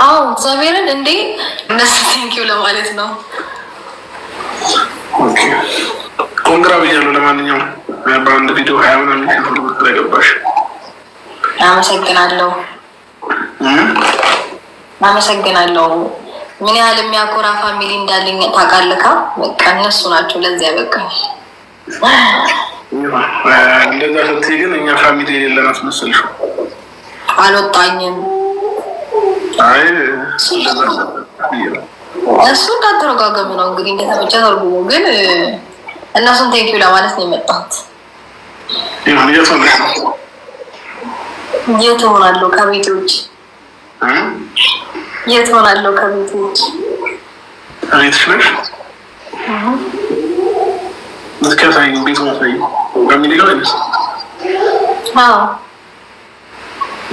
አዎ እግዚአብሔርን እንዴ እነሱ ቴንኪው ለማለት ነው። ኦኬ ኮንግራ ብያለሁ። ለማንኛውም በአንድ ቪዲዮ 20 ምናምን ገባሽ። አመሰግናለሁ አመሰግናለሁ። ምን ያህል የሚያኮራ ፋሚሊ እንዳለኝ ታውቃለህ? በቃ እነሱ ናቸው ለዚያ በቃ እንደዛ ስትይ ግን እኛ ፋሚሊ የሌለን አስመሰልሽው። አልወጣኝም። አይ እሱ እንዳትረጋገሙ ነው እንግዲህ እንደተመቸ ተርጉሙ። ግን እነሱን ቴንኪው ለማለት ነው የመጣሁት። የት ሆናለሁ ከቤት ውጭ? የት ሆናለሁ ከቤት ውጭ? ቤትሽ ነሽ? እስኪ አሳይኝ። ቤት ማሳይኝ ፋሚሊ ጋር አይደል? አዎ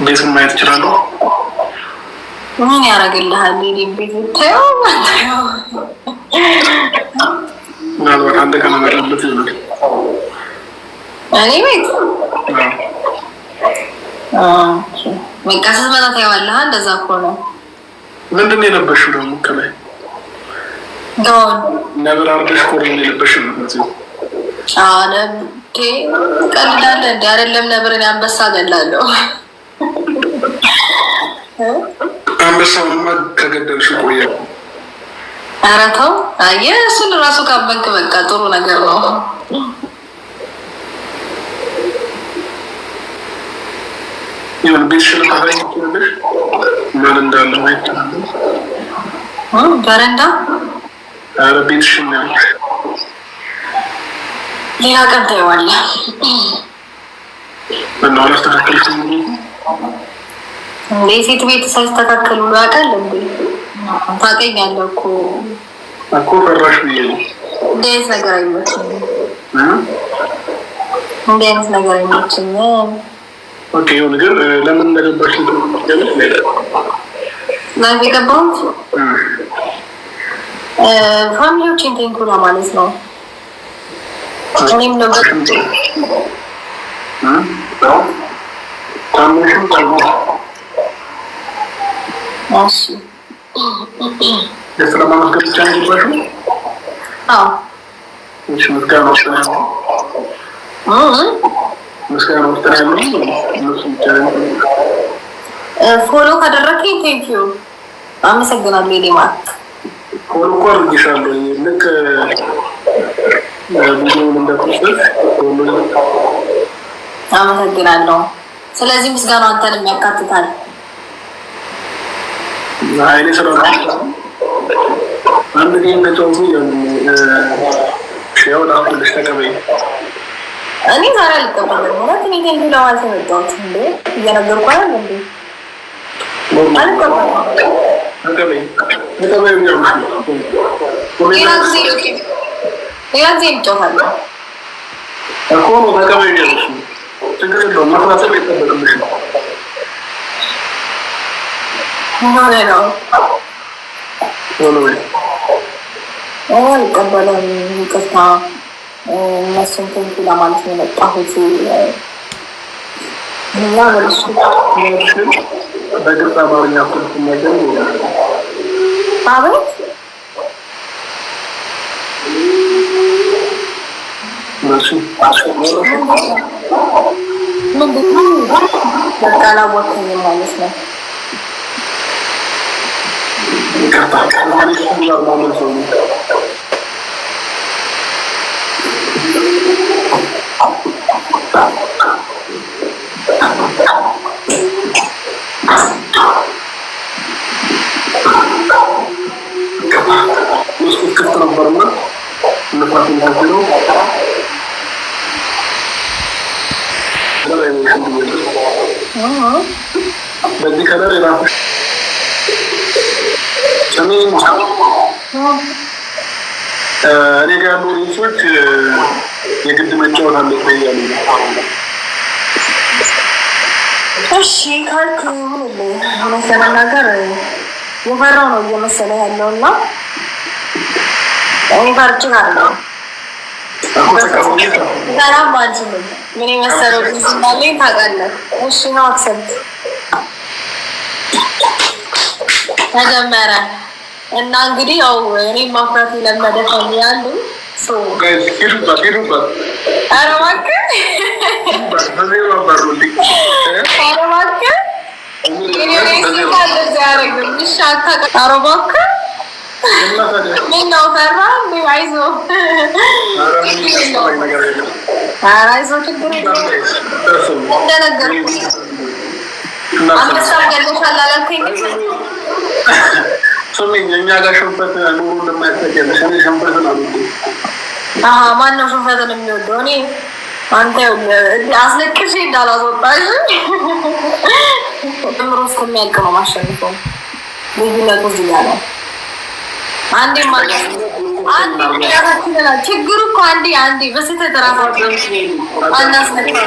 ቤቱን ማየት እችላለሁ? ምን ያደርግልሃል? ቤት ብታየው ምናልባት አንተ ከመመረበት ይሆናል። እኔ ቤት በቃ ስትመጣ ታየዋለህ። እንደዛ ከሆነ ምንድን ነው የለበሽው ደግሞ ከላይ? ጋውን ነብር አርደሽ ኮር የለበሽው ነው? ቀልዳለህ እንዲ አይደለም። ነብርን አንበሳ ገላለሁ። አንበሳውንማ ከገደልሽ ቆየ። ኧረ ተው። አየህ እሱን ራሱ ካመንክ በቃ ጥሩ ነገር ነው። ይሁን ቤት ሽልታለሽ ማን እንዳለ ማየት ትችላለሽ። በረንዳ ኧረ ቤት ሽልታለሽ ሌላ ቀን ታየዋለህ። እና አላስተካከልሽም እንዴ? ሴት ቤት ሳይስተካከል ብሎ ያውቃል እንዴ? ታውቀኛለህ እኮ ፈራሽ ብዬ ነው። እንዲህ አይነት ነገር አይመችኝም። እንዲህ አይነት ነገር አይመችኝም። ኦኬ ይሁን። ግን ለምን እንደገባሽ ልትገለጽ ሌላ ላይፍ የገባሁት ፋሚሊዎችን ቴንኪው ለማለት ነው። እኔም ነበር ታምሽም እሺ ለማመስገን ብቻ ነው የገባሽው? አዎ እሺ ምስጋና ውስጥ ነው ምስጋና ውስጥ ነው እነሱ ብቻ ነው። ፎሎ ካደረግኝ ቴንኪው አመሰግናለሁ። ሌማት ፎሎ እኮ አድርጌሻለሁ። ልክ ቪዲዮውን እንደተወሰድ አመሰግናለሁ። ስለዚህ ምስጋናው አንተንም ያካትታል። አይኔ ሰላም አንድ ጊዜ እንደተወሱ ሼው ላኩልሽ ተቀበይ። እኔ ዛሬ አልቀበልም። እውነት እኔ ቴንኪው ለማለት የመጣሁት እንዴ እየነገርኩህ አይደል እንዴ? አልቀበልም። ተቀበይ ሌላ ጊዜ እንጫወታለን እኮ ነው። ተቀበይ ያለሽ ችግር የለውም። መፍራት አይጠበቅብሽም። አልቀበልም። ይቅርታ። እነሱን ቴንኪው ለማለት ነው የመጣሁት። እና መልሱ በግልጽ አማርኛ ነገር አቤት ምንድነው? በቃ አላወቅኝም ማለት ነው። ክፍት ነበርና ንፋት ነው በዚህ ከለር የራስሽ እኔ ጋር ያሉ ሪሶች የግድ መጫወት አለበት እያሉ ነው። እሺ ካልክ እውነት ለመናገር የፈራው ነው እየመሰለ ያለው እና እኔ ፈርችን አለው ሰላም አልችልም። ምን የመሰለው ልጅ እንዳለኝ ታውቃለህ። እሺ ነው አክሰብት ተጀመረ እና እንግዲህ ያው እኔ ማፍራት ለመደ ያሉ ጋይስ ኪሩባ ኧረ እባክህ ምነው ፈራ? አይዞህ ችግር እንደነገርኩህ አንበሳም ገለሻል አላልከኝም? እኛ ጋር ሽንፈት ኑሮ እንደማያስጠቀለሽ እኔ ሽንፈትን አልወድም። ማነው ሽንፈትን የሚወደው? እኔ አንተ አስለቅሽ እንዳላስወጣሽ ምሮ እስከሚያልቅ ነው ማሸንፈው። ልዩነቱ እዚህ ጋር ነው። አንዴ ችግሩ እኮ አንዴ በስህተት ራሳቸው አናስነካ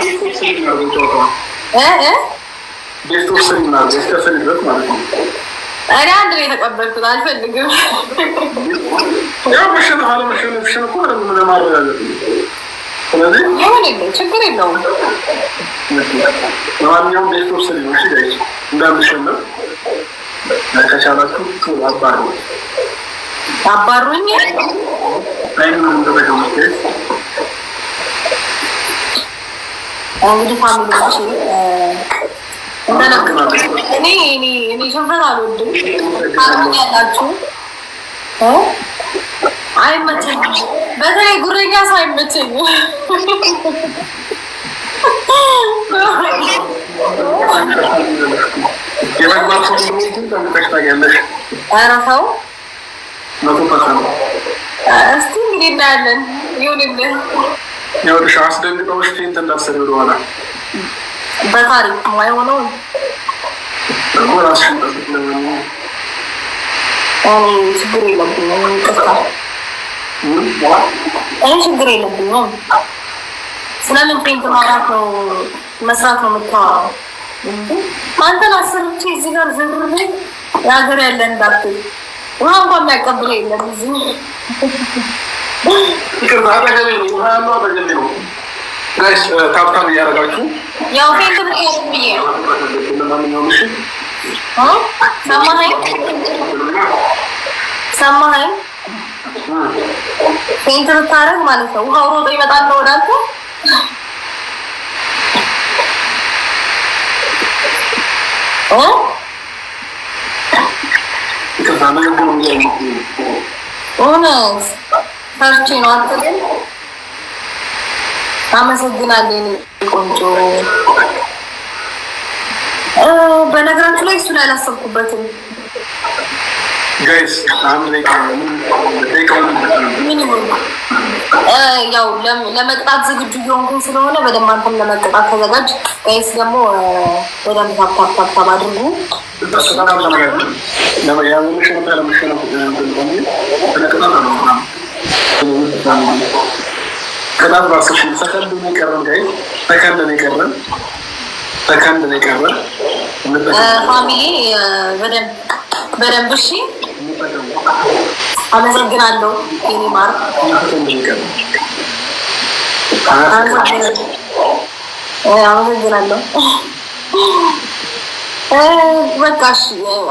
እኔ አንድ ነው የተቀበልኩት። አልፈልግም። ይሁንልኝ፣ ችግር የለውም። ለማንኛውም ቤት ውስጥ እንዳንሸነፍ ከቻላችሁ አባሩኝ። እንግዲህ ፋሚሊዎች እኔ ሽንፈት አልወድም። ያላችሁ አይመቸኝም። በተለይ ጉረኛ ሰው አይመቸኝም። ኧረ ተው እስኪ እንግዲህ እናያለን። ይሁንልህ። ይኸውልሽ አስደንግጠውሽ ፌንት እንዳትሰሪ ወደኋላ በታሪክ የማይሆነውን ችግር የለብኝም። እኔ ችግር የለብኝም። ስለምን ፌንት ማውራት ነው መስራት ነው የምታወራው? አንተን አሰርቼ እዚህ ጋር ዘርሬ የሀገር ያለ እንዳትል ውሃ እንኳን የሚያቀብል የለም እዚህ። ጋይስ ታብታብ እያደረጋችሁ ያው ፌንት ብዬ ሰማኸኝ? ፌንት ብታረግ ማለት ነው ውሃው ሮጦ ይመጣል ወደ አንተ። እውነት ፈርቼ ነው አትልም? አመሰግናለሁ ቆንጆ። በነገራችሁ ላይ እሱ ላይ አላሰብኩበትም። ጋይስ ያው ለመቅጣት ዝግጁ እየሆንኩኝ ስለሆነ በደንብ አንተም ለመቅጣት ተዘጋጅ። ጋይስ ደግሞ በደንብ ታፕታፕ አድርጉ። ቅጣት ባሰሽ ሰከንድ ነው የቀረን ጋይስ፣ ሰከንድ ነው የቀረን ፋሚሊ። በደንብ እሺ። አመሰግናለሁ የኔ ማር። አመሰግናለሁ። በቃ እሺ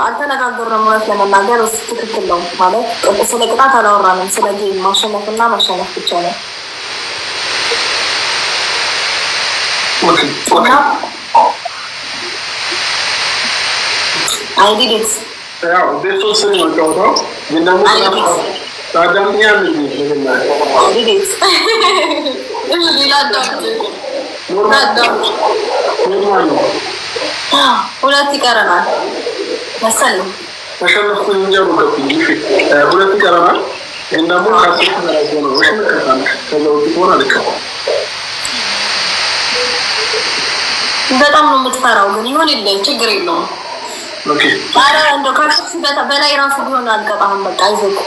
አልተነጋገርንም። እውነት ለመናገር እሱ ትክክል ነው ማለት ስለ ቅጣት አላወራንም። ስለ ጌም ማሸነፍና ማሸነፍ ብቻ ነው። አይዲድስ ያው ቤት ውስጥ ነው የምትጫወተው፣ ግን ደግሞ ታዳምኛለህ። አይዲድስ ሁለት ይቀረናል መሰለኝ። ተሸነፍኩኝ እንጂ አልወደኩኝ። ሁለት ይቀረናል። ይሄን ደግሞ ካስኩ ማለት ነው። እሺ መከታተል ከዛው ቢሆን አልከፋም። በጣም ነው የምትፈራው፣ ግን ይሁንልህ፣ ችግር የለውም። ኦኬ አረ እንደው ካስኩ በላይ ራሱ ቢሆን አልቀጣህም። በቃ አይዞህ።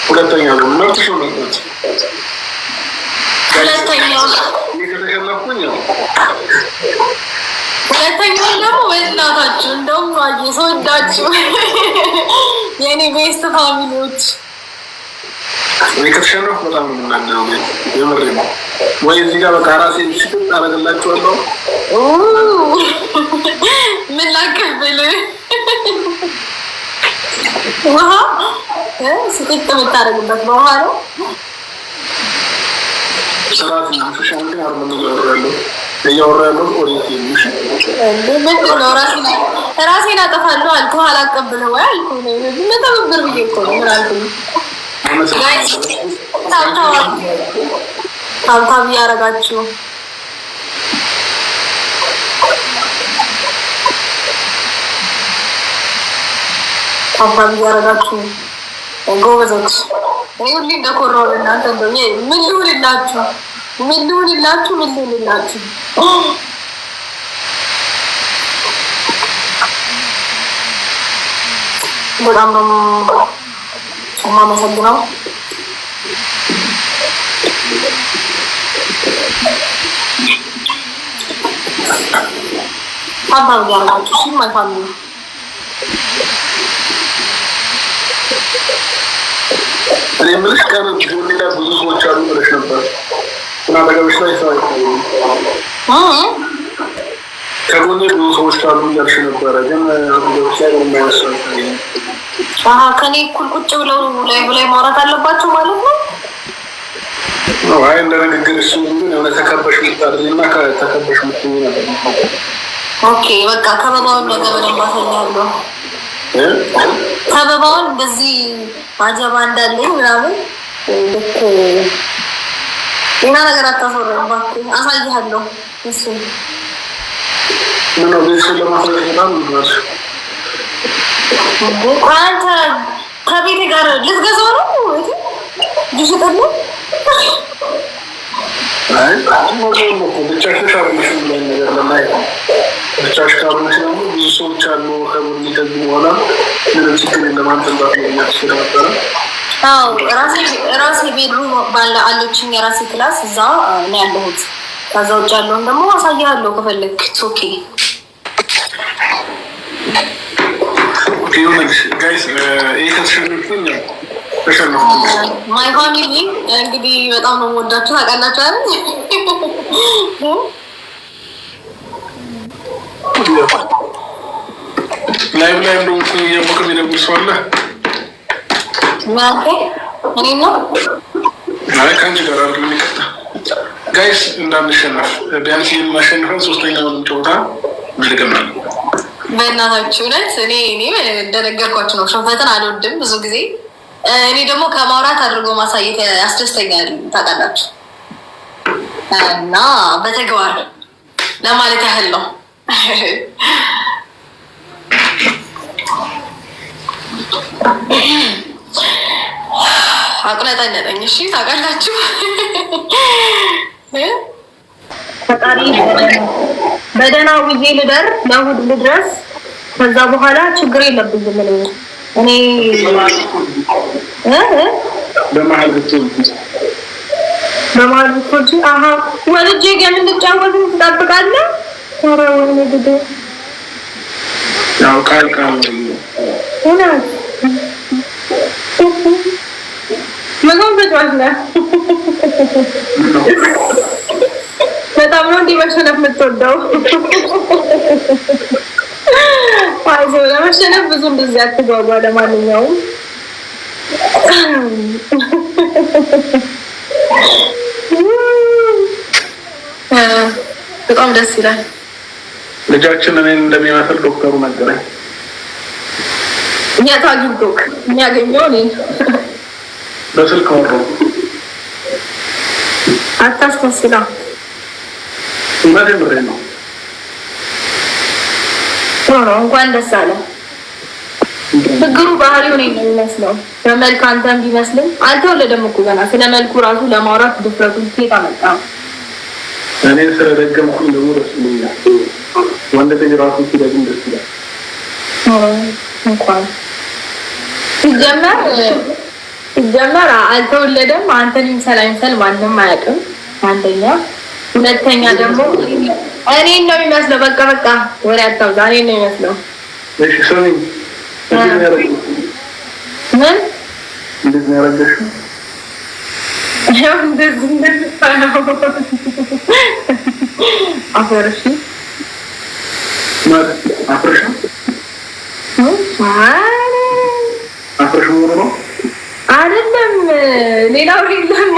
ሁለተኛው ነው መርጥሽ ነው ማለት ሁለተኛው ደግሞ በእናታችሁ እንደውም ሰወዳችሁ የኔ ቤስት ፋሚሊዎች ከተሸነፍ በጣም ነው የምናገረው። የምሬ ነው ወይ እዚህ ጋር በቃ ራሴን ሽቅጥ አደረግላችኋለሁ። ምን ላቀብል ውሃ ስቅጥ የምታደርግበት በውሃ ነው። ስርዓት ሻንክ አርመን እያወራ ያለው ራሴን አጠፋለሁ አልኩ። አላቀብለው ወይ አልኩ። ለተብብር ብዬ እኮ ነው። ምን አልኩ? ታብታብ እያደረጋችሁ ታብታብ እያደረጋችሁ ጎበዞች። ሁሌ እንደኮራሁ እናንተ እንደው ምን ልሁንላችሁ? ምን ልሁንላችሁ? ምን ልሁንላችሁ? በጣም ነው የማመሰግነው። ታብታብ እያደረጋችሁ ሲማይፋሉ እኔ የምልሽ ቀን ሌላ ብዙ ሰዎች አሉ ብለሽ ነበር እና አጠገብሽ ላይ ሰው ከጎኔ ብዙ ሰዎች አሉ እያልሽ ነበረ፣ ግን አጠገብሽ ላይ የማይነሳ ከኔ እኩል ቁጭ ብለው ላይ ማውራት አለባቸው ማለት ነው። አይ እንደ ንግግር እሱ ግን የሆነ ተከበሽ ምታደርጊና ከተከበሽ ምትኝ ነበር። ኦኬ በቃ ከበባውን ነገር በደንብ አሳያለሁ። ከበባውን እንደዚህ አጀባ እንዳለኝ ምናምን ልክ ሌላ ነገር አታስወራም እባክህ፣ አሳይሃለሁ። እሱ ምነው ቤተሰብ ለማሳየት በጣም ይባል። አንተ ከቤቴ ጋር ልትገዛው ነው ወይ ልሽጠሉ? አይ ብቻሽን ካልሆንሽ ብለን ነገር ለማየት ብቻሽ ካልሆንሽ ደግሞ ብዙ ሰዎች አሉ ከቡድን ከዚህ በኋላ ምንም ችግር የለም። አንተ እንዳትመኛት ስለነበረ ራሴ ቤድሩም ባለ አለችኝ የራሴ ክላስ እዛ ነው ያለሁት። ከዛ ውጭ ያለውን ደግሞ አሳያለሁ ከፈለግ። ኦኬ ይሁንልሽ ጋይስ። ይህ ከተሸነፍኩኝ ማይ ፋሚሊ እንግዲህ በጣም ነው የምወዳችሁ ታውቃላችሁ አይደል? ላይቭ ላይ እንደውም እየሞቀ የሚደውል ሰው አለ ማለት እኔ ነው። አይ ከአንቺ ጋር አይደለም የሚቀጣ ጋይስ እንዳንሸነፍ ቢያንስ የማሸንፈን ሶስተኛውንም ጨዋታ እንድገማለን። በእናታችሁ እውነት እኔ እንደነገርኳችሁ ነው። ሽንፈትን አልወድም ብዙ ጊዜ። እኔ ደግሞ ከማውራት አድርጎ ማሳየት ያስደስተኛል ታውቃላችሁ። እና በተግባር ለማለት ያህል ነው። አቁነጠነጠኝ። እሺ ታውቃላችሁ። ፈጣሪ በደህና ውዬ ልደር ለእሑድ ልድረስ። ከዛ በኋላ ችግር የለብኝም። እኔ በመሀል ብትወልጂ ወልጄ ግን እንድጫወት ትጠብቃለህ? ኧረ ወይኔ ጉዴ! ያው ቃል እውነት መጎን ተጫዋች ነህ። በጣም ነው እንዲህ መሸነፍ የምትወደው። አይዞህ ለመሸነፍ ብዙ እንደዚህ አትጓጓ። ለማንኛውም በጣም ደስ ይላል። ልጃችን እኔን እንደሚመስል ዶክተሩ ነገረኝ። የት አግኝቶክ? የሚያገኘው እኔ በስልክ ወረው። አታስመስላ። ምሬ ነው። እንኳን ደስ አለ። ችግሩ ባህሪው ነው የሚመስለው። በመልክ አንተም ቢመስልም አልተወለደም እኮ ገና። ስለ መልኩ ራሱ ለማውራት ድፍረቱን ኬት አመጣ? እኔ ስለደገምኩኝ ደግሞ ደስ ይለኛል። ወንድ ልጅ ራሱ ሲደግም ደስ ይላል። እንኳን ሲጀመር አልተወለደም። አንተን ይምሰል ማንም አያውቅም። አንደኛ፣ ሁለተኛ ደግሞ እኔን ነው የሚመስለው። በቃ ወሬ አታውዛ። እኔን ነው የሚመስለው። እሺ ሰሚ ምን እንዴት ነው ያደረገሽው? አፈርሽ ማለት አፍረሽ አፍረሽ ሆኖ ነው አይደለም ሌላው የለም።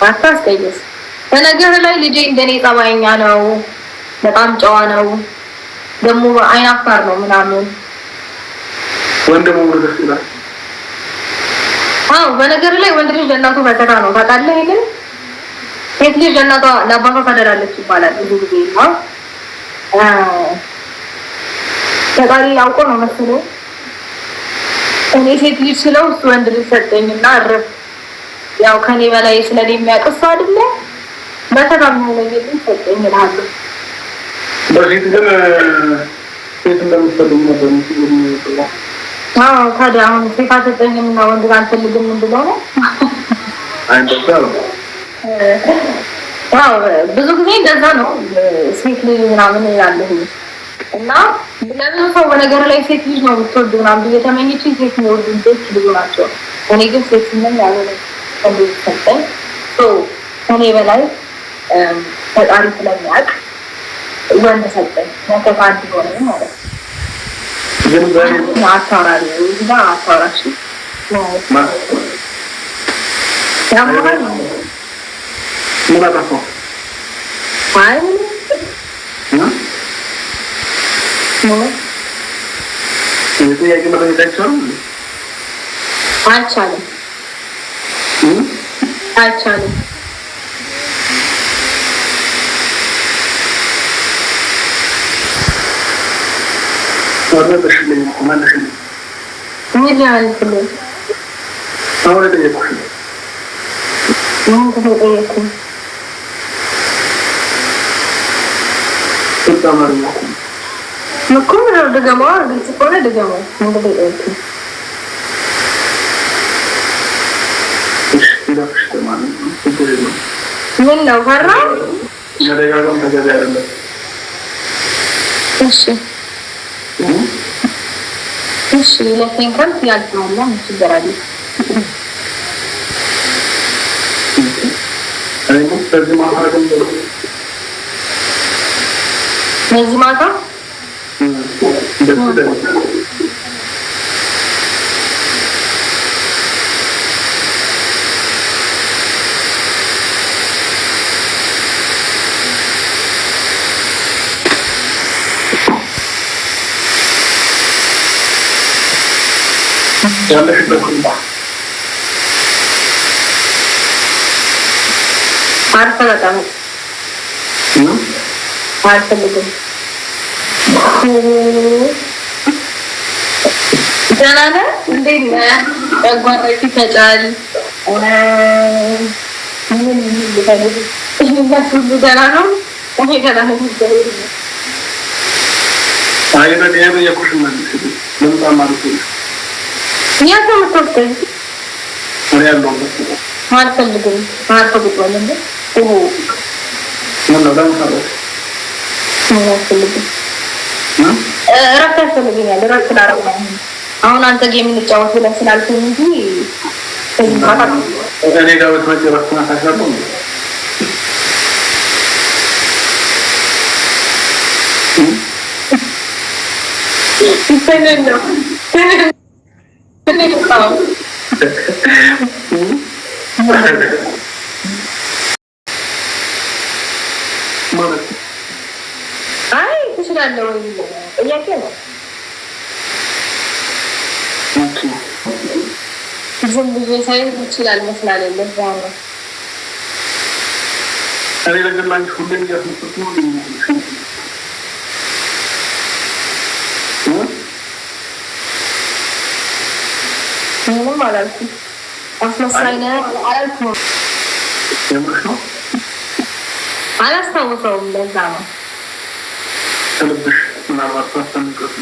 አታስቀይስ። በነገር ላይ ልጄ እንደኔ ጸባይኛ ነው፣ በጣም ጨዋ ነው፣ ደግሞ አይናፋር ነው ምናምን። ወንድሙ ወደስ ይላል። አዎ በነገር ላይ ወንድ ልጅ ለእናቱ ፈተና ነው ታውቃለህ። ግን ሴት ልጅ ለእናቷ ለአባቷ ታደላለች ይባላል ብዙ ጊዜ ነው። ፈጣሪ አውቆ ነው መሰለኝ እኔ ሴት ልጅ ስለው እሱ ወንድ ልጅ ሰጠኝና አረፍ። ያው ከኔ በላይ ስለኔ የሚያውቅ አይደለ በተራም ነው ለጌጥ ሰጠኝ እላለሁ። በፊት ግን ሴት እንደምትፈልግ ነበር እንዴ? አዎ ታዲያ አሁን ሴት አሰጠኝና ወንድ አልፈልግም እንደሆነ ነው አይደለም። አዎ ብዙ ጊዜ እንደዛ ነው ሴት ልጅ ምናምን ያለው እና ለብዙ ሰው በነገር ላይ ሴት ልጅ ነው የምትወዱ ምናምን እየተመኘች ሴት ነው ወንዶች ብዙ ናቸው። እኔ ግን ሴት ነኝ ያለው እንዴ ሰጠኝ እኔ በላይ ፈጣሪ ስለሚያውቅ ወንድ ሰጠኝ። ነከፋት ሆነ ማለት ነው። ግን ዛሬ አታራሪ እዛ አታራሽ ምን አጠፋሁ? አይ ጥያቄ መጠየቅ አይቻልም? አይቻልም። ወረደሽልኝ እኮ መለሽልኝ። ምን ያልኩልኝ? አሁን ጠየቅኩሽ። ምን ተጠየቅኩኝ? ተማሪው እኮ ነው ደገማው ግልጽ እኮ ነው ደገማው ምን ተጠየቅኩኝ? ምን ነው ፈራ? ያደጋጋም ተገቢ አይደለም። እሺ ለፈን ከርት ያልተዋላ ችግር አለ። በዚህ ማታ ያለሽበት አልፈልግም። ደህና ነህ? እንዴት ነህ? ጨጓራሽ ይፈጫል። ምን ሁሉ ደህና ነው? እኔ ደህና ነኝ። አልፈልግም። እረፍት ያስፈልገኛል። እረፍት ላደርግ ነው አሁን አንተ ጌም እንጫወት ብለን ስላልኩኝ እንጂ እኔ ጋር ብትመጪ እረፍት ናታሻለሁ። አይ ትችላለህ ወይ ጥያቄ ነው። ዝም ብዬ ሳይሆን ይችላል መስላል ለዛ ነው። እኔ ለግላንች ሁሌም እያስመሰልኩ ነው። ምንም አላልኩም። አስመሳይ ነህ አላልኩም። የምርሽ ነው? አላስታውሰውም ለዛ ነው። ከልብሽ ምናልባት ታስተምቀሽ